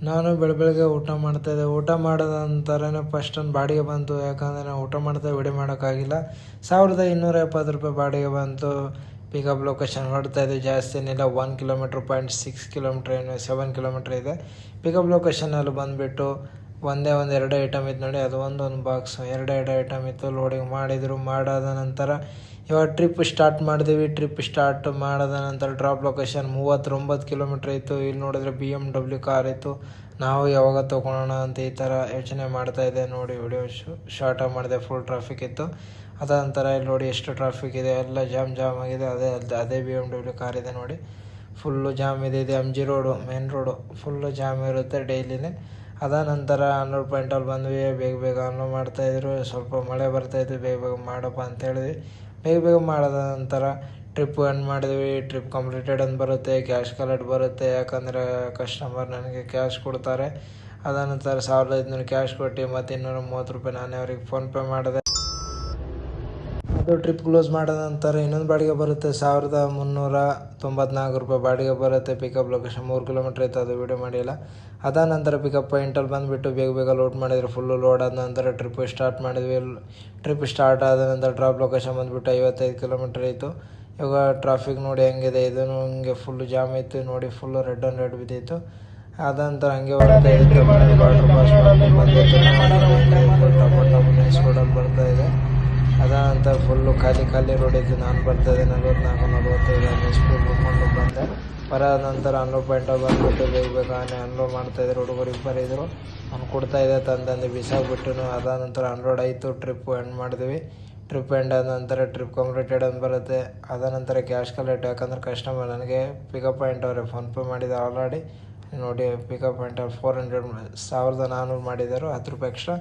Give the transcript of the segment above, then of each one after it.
ನಾನು ಬೆಳಗ್ಗೆ ಊಟ ಮಾಡ್ತಾಯಿದ್ದೆ. ಊಟ ಮಾಡಿದ ನಂತರನೇ ಫಸ್ಟ್ ಒಂದು ಬಾಡಿಗೆ ಬಂತು. ಯಾಕಂದರೆ ನಾನು ಊಟ ಮಾಡ್ತಾ ವಿಡಿಯೋ ಮಾಡೋಕ್ಕಾಗಿಲ್ಲ. 1270 ರೂಪಾಯಿ ಬಾಡಿಗೆ ಬಂತು. ಪಿಕಪ್ ಲೊಕೇಶನ್ ಹೊಡ್ತಾಯಿದ್ದೆ. ಜಾಸ್ತಿ ಏನಿಲ್ಲ, 1 ಕಿಲೋಮೀಟ್ರ್ 0.6 ಕಿಲೋಮೀಟ್ರ್ ಏನು 7 ಕಿಲೋಮೀಟ್ರ್ ಇದೆ. ಪಿಕಪ್ ಲೊಕೇಶನಲ್ಲಿ ಬಂದುಬಿಟ್ಟು ಎರಡು ಐಟಮ್ ಇತ್ತು ನೋಡಿ, ಅದು ಒಂದು ಬಾಕ್ಸ್ ಎರಡು ಐಟಮ್ ಇತ್ತು. ಲೋಡಿಂಗ್ ಮಾಡಿದರು. ಮಾಡಾದ ನಂತರ ಇವಾಗ ಟ್ರಿಪ್ ಸ್ಟಾರ್ಟ್ ಮಾಡಿದ್ವಿ. ಟ್ರಿಪ್ ಸ್ಟಾರ್ಟ್ ಮಾಡಿದ ನಂತರ ಡ್ರಾಪ್ ಲೊಕೇಶನ್ 39 ಕಿಲೋಮೀಟ್ರ್ ಇತ್ತು. ಇಲ್ಲಿ ನೋಡಿದ್ರೆ BMW ಕಾರ್ ಇತ್ತು. ನಾವು ಯಾವಾಗ ತೊಗೊಳೋಣ ಅಂತ ಈ ಥರ ಯೋಚನೆ ಮಾಡ್ತಾಯಿದ್ದೆ. ನೋಡಿ ವಿಡಿಯೋ ಶಾರ್ಟ್ ಮಾಡಿದೆ. ಫುಲ್ ಟ್ರಾಫಿಕ್ ಇತ್ತು. ಅದ ನಂತರ ಇಲ್ಲಿ ನೋಡಿ ಎಷ್ಟು ಟ್ರಾಫಿಕ್ ಇದೆ, ಎಲ್ಲ ಜಾಮ್ ಆಗಿದೆ. ಅದೇ BMW ಕಾರ್ ಇದೆ ನೋಡಿ. ಫುಲ್ಲು ಜಾಮ್ ಇದೆ. ಇದು MG road, main road full jam ಇರುತ್ತೆ ಡೈಲಿನೇ. ಅದ ನಂತರ ಅನ್ಲೋಡ್ ಪಾಯಿಂಟಲ್ಲಿ ಬಂದ್ವಿ. ಬೇಗ ಅನ್ಲೋಡ್ ಮಾಡ್ತಾಯಿದ್ರು. ಸ್ವಲ್ಪ ಮಳೆ ಬರ್ತಾಯಿತ್ತು. ಬೇಗ ಮಾಡಪ್ಪ ಅಂತ ಹೇಳಿದ್ವಿ. ಬೇಗ ಮಾಡಿದ ನಂತರ ಟ್ರಿಪ್ ಎಂಡ್ ಮಾಡಿದ್ವಿ. ಟ್ರಿಪ್ ಕಂಪ್ಲೀಟೆಡ್ ಅಂತ ಬರುತ್ತೆ. ಕ್ಯಾಶ್ ಕಲೆಕ್ಟ್ ಬರುತ್ತೆ. ಯಾಕಂದರೆ ಕಸ್ಟಮರ್ ನನಗೆ ಕ್ಯಾಶ್ ಕೊಡ್ತಾರೆ. ಅದ ನಂತರ 1500 ಕ್ಯಾಶ್ ಕೊಟ್ಟು ಮತ್ತು 230 ರೂಪಾಯಿ ನಾನೇ ಅವ್ರಿಗೆ ಫೋನ್ಪೇ ಮಾಡಿದೆ. ಅದು ಟ್ರಿಪ್ ಕ್ಲೋಸ್ ಮಾಡಿದ ನಂತರ ಇನ್ನೊಂದು ಬಾಡಿಗೆ ಬರುತ್ತೆ. 1394 ರೂಪಾಯಿ ಬಾಡಿಗೆ ಬರುತ್ತೆ. ಪಿಕಪ್ ಲೊಕೇಶನ್ 3 ಕಿಲೋಮೀಟ್ರ್ ಇತ್ತು. ಅದು ವೀಡಿಯೋ ಮಾಡಿಲ್ಲ. ಅದ ನಂತರ ಪಿಕಪ್ ಪಾಯಿಂಟಲ್ಲಿ ಬಂದುಬಿಟ್ಟು ಬೇಗ ಲೋಡ್ ಮಾಡಿದ್ರು. ಫುಲ್ಲು ಲೋಡ್ ಆದ ನಂತರ ಟ್ರಿಪ್ ಸ್ಟಾರ್ಟ್ ಮಾಡಿದ್ವಿ. ಟ್ರಿಪ್ ಸ್ಟಾರ್ಟ್ ಆದ ನಂತರ ಡ್ರಾಪ್ ಲೊಕೇಶನ್ ಬಂದುಬಿಟ್ಟು 55 ಕಿಲೋಮೀಟ್ರ್ ಇತ್ತು. ಇವಾಗ ಟ್ರಾಫಿಕ್ ನೋಡಿ ಹೆಂಗಿದೆ. ಇದನ್ನು ಹಿಂಗೆ ಫುಲ್ಲು ಜಾಮ್ ಇತ್ತು ನೋಡಿ. ಫುಲ್ಲು ರೆಡ್ ಬಿದ್ದಿತ್ತು. ಅದ ನಂತರ ಹಂಗೆ ಬರ್ತಾ ಇದೆ. ಅದ ನಂತರ ಫುಲ್ಲು ಖಾಲಿ ರೋಡ್ ಇತ್ತು. ನಾನು ಬರ್ತಾಯಿದ್ದೆ 44-45 ಸ್ಪೀಡ್ ಬಿಟ್ಕೊಂಡು ಬಂದೆ. ಬರೋದ ನಂತರ ಅನ್ಲೋಡ್ ಪಾಯಿಂಟಲ್ಲಿ ಬಂದುಬಿಟ್ಟು ಬೇಗ ಅನ್ಲೋಡ್ ಮಾಡ್ತಾಯಿದ್ರು. ಹುಡುಗರು ಇಬ್ಬರು ಇದ್ದರು. ಅವ್ನು ಕೊಡ್ತಾಯಿದ್ದೆ ತಂದು ಬಿಸಾಕ್ಬಿಟ್ಟು. ಅದ ನಂತರ ಅನ್ಲೋಡ್ ಆಯಿತು. ಟ್ರಿಪ್ ಎಂಡ್ ಮಾಡಿದ್ವಿ. ಟ್ರಿಪ್ ಎಂಡ್ ಆದ ನಂತರ ಟ್ರಿಪ್ ಕಂಪ್ಲೀಟೆಡ್ ಅಂತ ಬರುತ್ತೆ. ಅದ ನಂತರ ಕ್ಯಾಶ್ ಕಲೆಕ್ಟ್, ಯಾಕಂದ್ರೆ ಕಸ್ಟಮರ್ ನನಗೆ ಪಿಕಪ್ ಪಾಯಿಂಟ್ ಅವರೇ ಫೋನ್ಪೇ ಮಾಡಿದ ಆಲ್ರೆಡಿ ನೋಡಿ. ಪಿಕಪ್ ಪಾಯಿಂಟಲ್ಲಿ 1400 ಮಾಡಿದರು. 10 ರೂಪಾಯಿ ಎಕ್ಸ್ಟ್ರಾ.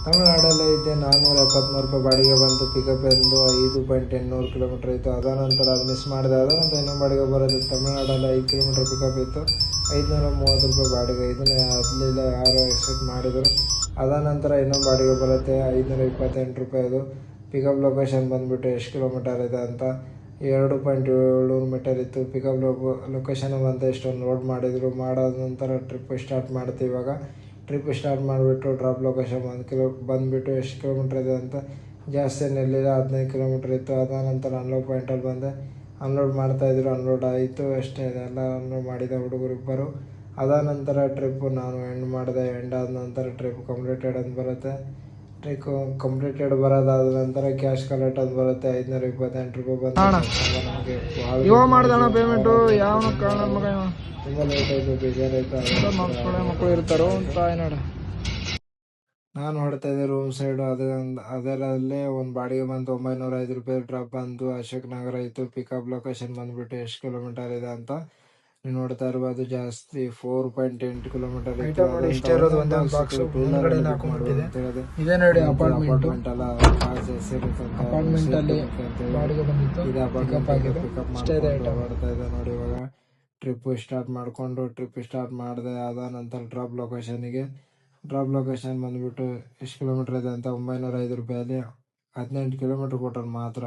ತಮಿಳ್ನಾಡಲ್ಲಿ ಐತೆ 473 ರೂಪಾಯಿ ಬಾಡಿಗೆ ಬಂತು. ಪಿಕಪ್ ಎಂದು 5.800 ಕಿಲೋಮೀಟ್ರ್ ಇತ್ತು. ಅದ ನಂತರ ಅದು ಮಿಸ್ ಮಾಡಿದೆ. ಅದ ನಂತರ ಇನ್ನೊಂದು ಬಾಡಿಗೆ ಬರೋದು. ತಮಿಳ್ನಾಡಲ್ಲಿ 5 ಕಿಲೋಮೀಟ್ರ್ ಪಿಕಪ್ ಇತ್ತು. 530 ರೂಪಾಯಿ ಬಾಡಿಗೆ. ಇದನ್ನು ಅದಲಿಲ್ಲ ಯಾರು ಎಕ್ಸ್ಪೆಕ್ಟ್ ಮಾಡಿದರು. ಅದ ನಂತರ ಇನ್ನೊಂದು ಬಾಡಿಗೆ ಬರುತ್ತೆ 528 ರೂಪಾಯಿ. ಅದು ಪಿಕಪ್ ಲೊಕೇಶನ್ ಬಂದುಬಿಟ್ಟು ಎಷ್ಟು ಕಿಲೋಮೀಟರ್ ಇದೆ ಅಂತ 2.700 ಮೀಟರ್ ಇತ್ತು. ಪಿಕಪ್ ಲೊಕೇಶನ್ ಬಂದು ಎಷ್ಟೊಂದು ಲೋಡ್ ಮಾಡಿದರು. ಮಾಡಾದ ನಂತರ ಟ್ರಿಪ್ ಸ್ಟಾರ್ಟ್ ಮಾಡ್ತೀವಿ. ಇವಾಗ ಟ್ರಿಪ್ ಸ್ಟಾರ್ಟ್ ಮಾಡಿಬಿಟ್ಟು ಡ್ರಾಪ್ ಲೊಕೇಶನ್ ಬಂದುಬಿಟ್ಟು ಎಷ್ಟು ಕಿಲೋಮೀಟ್ರ್ ಇದೆ ಅಂತ ಜಾಸ್ತಿ ಏನಿರಲಿಲ್ಲ, 15 ಕಿಲೋಮೀಟ್ರ್ ಇತ್ತು. ಅದ ನಂತರ ಅನ್ಲೋಡ್ ಪಾಯಿಂಟಲ್ಲಿ ಬಂದೆ. ಅನ್ಲೋಡ್ ಮಾಡ್ತಾಯಿದ್ರು. ಅನ್ಲೋಡ್ ಆಯಿತು ಅಷ್ಟೇ. ಇದೆಲ್ಲ ಅನ್ಲೋಡ್ ಮಾಡಿದ ಹುಡುಗರು ಇಬ್ಬರು. ಅದ ನಂತರ ಟ್ರಿಪ್ಪು ನಾನು ಎಂಡ್ ಮಾಡಿದೆ. ಎಂಡ್ ಆದ ನಂತರ ಟ್ರಿಪ್ ಕಂಪ್ಲೀಟೆಡ್ ಅಂತ ಬರುತ್ತೆ. ಟ್ರಿಪ್ ಕಂಪ್ಲೀಟೆಡ್ ಬರೋದಾದ ನಂತರ ಕ್ಯಾಶ್ ಕಲೆಕ್ಟ್ ಅಂತ ಬರುತ್ತೆ. 528 ರೂಪಾಯಿ ಬಂದು ನಮಗೆ ಪೇಮೆಂಟು ಯಾವ ಕಾರಣ ತುಂಬ ಲೇಟ್ ಆಯಿತು, ಬೇಜಾರಾಯಿತು. ಮಕ್ಕಳು ಇರ್ತಾರೋ ಅಂತ ನೋಡ. ನಾನು ಹೊಡ್ತಾಯಿದ್ದೆ ರೂಮ್ ಸೈಡು. ಅದರಲ್ಲೇ ಒಂದು ಬಾಡಿಗೆ ಬಂತು 905 ರೂಪಾಯಿ. ಡ್ರಾಪ್ ಬಂತು ಅಶೋಕ್ ನಗರ ಇತ್ತು. ಪಿಕಪ್ ಲೊಕೇಶನ್ ಬಂದುಬಿಟ್ಟು ಎಷ್ಟು ಕಿಲೋಮೀಟರ್ ಇದೆ ಅಂತ ನೀವು ನೋಡ್ತಾ ಇರ್ಬೋದು. ಜಾಸ್ತಿ 4.8 ಕಿಲೋಮೀಟರ್ ಇತ್ತು. ನೋಡಿ ಇವಾಗ ಟ್ರಿಪ್ ಸ್ಟಾರ್ಟ್ ಮಾಡಿದೆ. ಅದ ನಂತರ ಡ್ರಾಪ್ ಲೊಕೇಶನ್ ಬಂದುಬಿಟ್ಟು ಎಷ್ಟು ಕಿಲೋಮೀಟ್ರ್ ಇದೆ ಅಂತ 905 ರೂಪಾಯಲ್ಲಿ 18 ಕಿಲೋಮೀಟ್ರ್ ಕೊಟ್ಟರು ಮಾತ್ರ.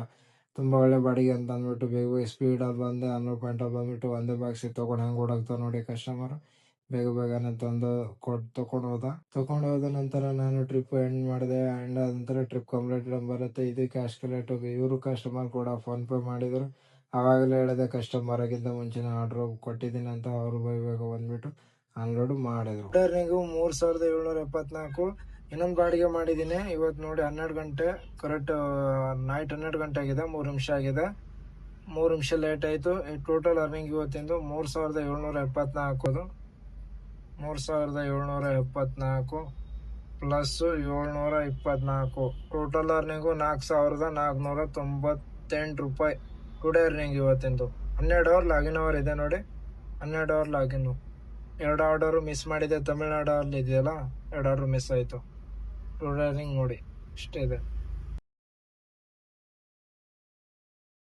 ತುಂಬ ಒಳ್ಳೆ ಬಾಡಿಗೆ ಅಂತ ಅಂದ್ಬಿಟ್ಟು ಬೇಗ ಸ್ಪೀಡಲ್ಲಿ ಬಂದೆ. ಅನ್ಲೋಡ್ ಪಾಯಿಂಟಲ್ಲಿ ಬಂದುಬಿಟ್ಟು ಒಂದೇ ಬಾಕ್ಸಿಗೆ ತೊಗೊಂಡು ಹೆಂಗೆ ಓಡಾಗ್ತಾವೆ ನೋಡಿ ಕಸ್ಟಮರ್. ಬೇಗನೆ ತೊಗೊಂಡು ಹೋದ ನಂತರ ನಾನು ಟ್ರಿಪ್ ಎಂಡ್ ಮಾಡಿದೆ. ಎಂಡ್ ಆದ ನಂತರ ಟ್ರಿಪ್ ಕಂಪ್ಲೀಟೆಡ್ ಬರುತ್ತೆ. ಇದು ಕ್ಯಾಶ್ ಕಲೆಕ್ಟ್. ಇವರು ಕಸ್ಟಮರ್ ಕೂಡ ಫೋನ್ಪೇ ಮಾಡಿದರು. ಆವಾಗಲೇ ಹೇಳಿದೆ ಕಸ್ಟಮರ್ಗಿಂತ ಮುಂಚೆನೇ ಆರ್ಡ್ರ್ ಕೊಟ್ಟಿದ್ದೀನಿ ಅಂತ. ಅವರು ಬೇಗ ಬಂದುಬಿಟ್ಟು ಅನ್ಲೋಡ್ ಮಾಡಿದರು. ರಿಟರ್ನಿಂಗು 3774. ಇನ್ನೊಂದು ಬಾಡಿಗೆ ಮಾಡಿದ್ದೀನಿ ಇವತ್ತು ನೋಡಿ. 12 ಗಂಟೆ ಕರೆಕ್ಟ್ ನೈಟ್ 12 ಗಂಟೆ ಆಗಿದೆ. 3 ನಿಮಿಷ ಆಗಿದೆ. 3 ನಿಮಿಷ ಲೇಟ್ ಆಯಿತು. ಟೋಟಲ್ ಅರ್ನಿಂಗ್ ಇವತ್ತಿಂದು 3774. 3774 ಪ್ಲಸ್ 724. ಟೋಟಲ್ ಅರ್ನಿಂಗು 4498 ರೂಪಾಯಿ. ಟುಡೇ ಅರ್ನಿಂಗ್ ಇವತ್ತಿಂದು. 12 ಅವರ್ ಲಾಗಿನ್ ಅವರ್ ಇದೆ ನೋಡಿ. 12 ಅವರ್ ಲಾಗಿನ್ನು. 2 ಆರ್ಡರು ಮಿಸ್ ಮಾಡಿದೆ. ತಮಿಳ್ನಾಡಲ್ಲಿ ಇದೆಯಲ್ಲ, 2 ಆರ್ಡ್ರು ಮಿಸ್ ಆಯಿತು. ಟುಡೇ ಅರ್ನಿಂಗ್ ನೋಡಿ ಇಷ್ಟೇ ಇದೆ.